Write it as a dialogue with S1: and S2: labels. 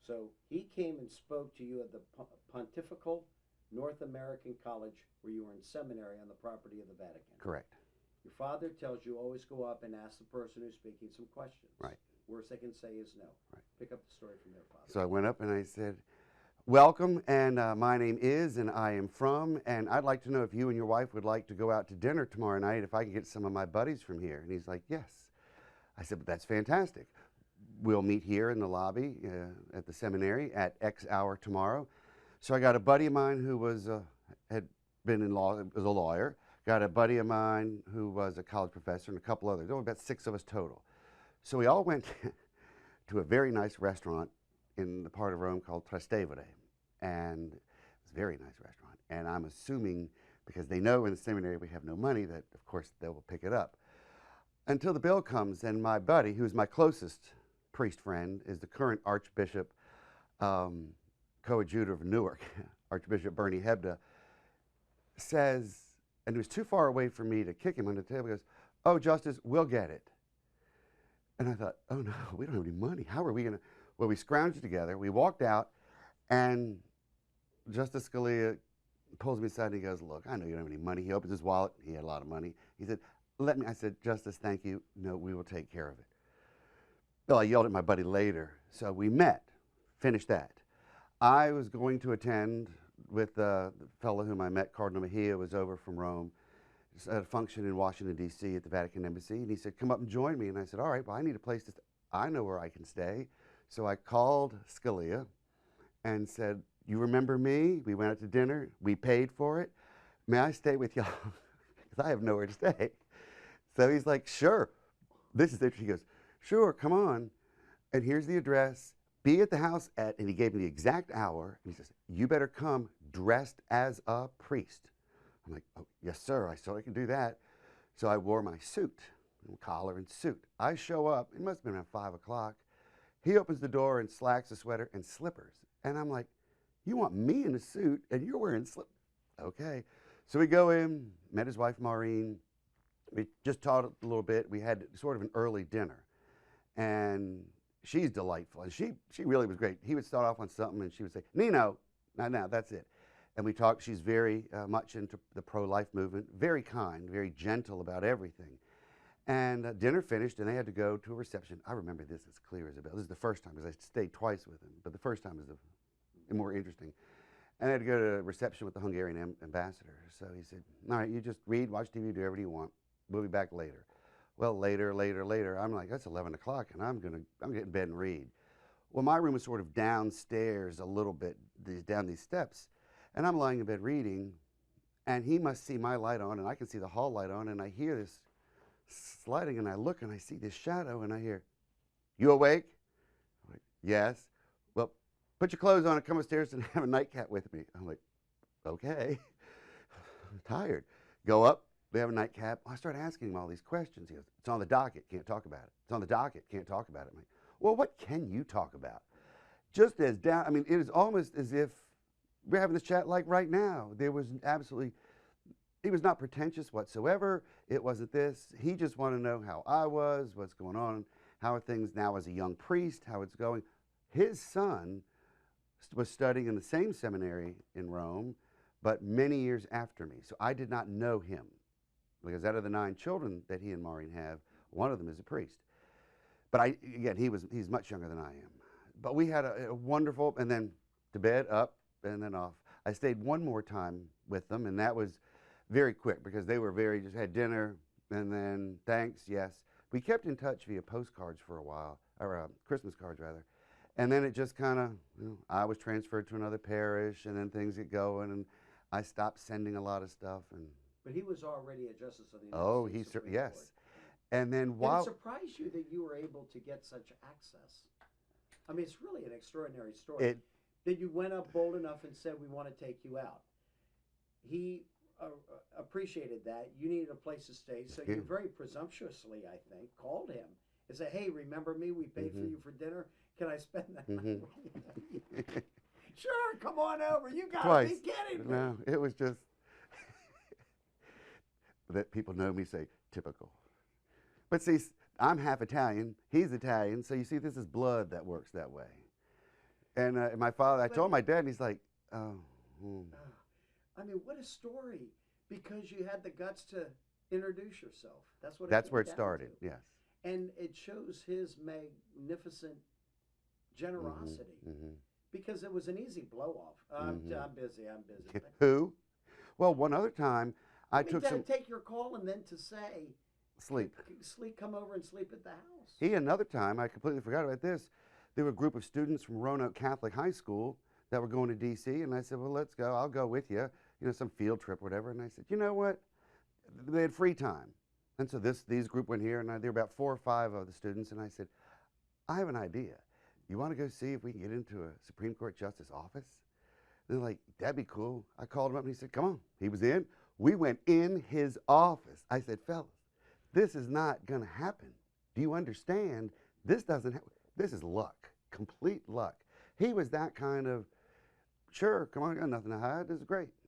S1: So he came and spoke to you at the Pontifical North American College where you were in seminary on the property of the Vatican.
S2: Correct.
S1: Your father tells you always go up and ask the person who's speaking some questions.
S2: Right.
S1: Worst they can say is no.
S2: Right.
S1: Pick up the story from there, Father.
S2: So I went up and I said, welcome, and my name is, and I am from, and I'd like to know if you and your wife would like to go out to dinner tomorrow night, if I can get some of my buddies from here. And he's like, yes. I said, but that's fantastic. We'll meet here in the lobby at the seminary at X hour tomorrow. So I got a buddy of mine who was had been in law, was a lawyer. Got a buddy of mine who was a college professor, and a couple others. There were about 6 of us total. So we all went to a very nice restaurant in the part of Rome called Trastevere, and it was a very nice restaurant. And I'm assuming, because they know in the seminary we have no money, that of course they will pick it up. Until the bill comes, and my buddy, who's my closest priest friend, is the current Archbishop coadjutor of Newark, Archbishop Bernie Hebda, says, and it was too far away for me to kick him under the table, he goes, oh, Justice, we'll get it. And I thought, oh no, we don't have any money. How are we going to? Well, we scrounged together, we walked out, and Justice Scalia pulls me aside and he goes, look, I know you don't have any money. He opens his wallet, he had a lot of money. He said, let me, I said, Justice, thank you. No, we will take care of it. Well, I yelled at my buddy later, so we met, finished that. I was going to attend with the fellow whom I met, Cardinal Mejia, was over from Rome, at a function in Washington, D.C. at the Vatican Embassy, and he said, come up and join me. And I said, all right, well, I need a place to stay. I know where I can stay. So I called Scalia and said, you remember me? We went out to dinner. We paid for it. May I stay with y'all? Because I have nowhere to stay. So he's like, sure. This is interesting. He goes, sure, come on. And here's the address. Be at the house at, and he gave me the exact hour. And he says, you better come dressed as a priest. I'm like, oh, yes, sir. I saw I can do that. So I wore my suit, collar and suit. I show up. It must have been around 5 o'clock. He opens the door in slacks, a sweater, and slippers. And I'm like, you want me in a suit, and you're wearing slippers? Okay. So we go in, met his wife, Maureen. We just talked a little bit. We had sort of an early dinner. And she's delightful. And she really was great. He would start off on something, and she would say, Nino, now, that's it. And we talked. She's very much into the pro-life movement, very kind, very gentle about everything. And dinner finished, and they had to go to a reception. I remember this as clear as a bell. This is the first time, because I stayed twice with him, but the first time is the more interesting. And I had to go to a reception with the Hungarian ambassador. So he said, all right, you just read, watch TV, do whatever you want. We'll be back later. Well, later. I'm like, that's 11 o'clock, and I'm getting in bed and read. Well, my room was sort of downstairs a little bit, down these steps, and I'm lying in bed reading, and he must see my light on, and I can see the hall light on, and I hear this sliding, and I look, and I see this shadow, and I hear, you awake? I'm like, yes. Well, put your clothes on and come upstairs and have a nightcap with me. I'm like, okay. I'm tired. Go up. We have a nightcap. I start asking him all these questions. He goes, it's on the docket, can't talk about it. It's on the docket, can't talk about it. I'm like, well, what can you talk about? Just as down, I mean, it is almost as if we're having this chat like right now. There was absolutely, he was not pretentious whatsoever. It wasn't this. He just wanted to know how I was, what's going on, how are things now as a young priest, how it's going. His son was studying in the same seminary in Rome, but many years after me. So I did not know him. Because out of the 9 children that he and Maureen have, one of them is a priest. But again, he's much younger than I am. But we had a wonderful, and then to bed, up, and then off. I stayed one more time with them, and that was very quick because they were just had dinner, and then thanks, yes. We kept in touch via postcards for a while, or Christmas cards rather. And then it just kind of, I was transferred to another parish, and then things get going, and I stopped sending a lot of stuff.
S1: But he was already a justice of the United States.
S2: Oh, he certainly, yes. And then while...
S1: Did it surprise you that you were able to get such access? I mean, it's really an extraordinary story. That you went up bold enough and said, we want to take you out. He appreciated that. You needed a place to stay. So you very presumptuously, I think, called him and said, hey, remember me? We paid for you for dinner. Can I spend that night with you? Sure, come on over. You got to be kidding me.
S2: No, it was just... that people know me say, typical. But see, I'm half Italian, he's Italian, so you see this is blood that works that way. And my father, I
S1: But
S2: told my dad, and he's like, oh.
S1: I mean, what a story! Because you had the guts to introduce yourself. That's what.
S2: That's
S1: It
S2: where
S1: came
S2: it
S1: down
S2: started.
S1: to.
S2: Yes.
S1: And it shows his magnificent generosity because it was an easy blow off. I'm busy. I'm busy.
S2: Who? Well, one other time, I took some
S1: take your call and then to say
S2: sleep.
S1: Come over and sleep at the house.
S2: Another time, I completely forgot about this. There were a group of students from Roanoke Catholic High School that were going to D.C., and I said, well, let's go. I'll go with you, some field trip or whatever. And I said, you know what? They had free time. And so these group went here, and there were about 4 or 5 of the students, and I said, I have an idea. You want to go see if we can get into a Supreme Court justice office? They're like, that'd be cool. I called him up, and he said, come on. He was in. We went in his office. I said, fellas, this is not going to happen. Do you understand? This doesn't happen. This is luck, complete luck. He was that kind of, sure, come on, I got nothing to hide. This is great.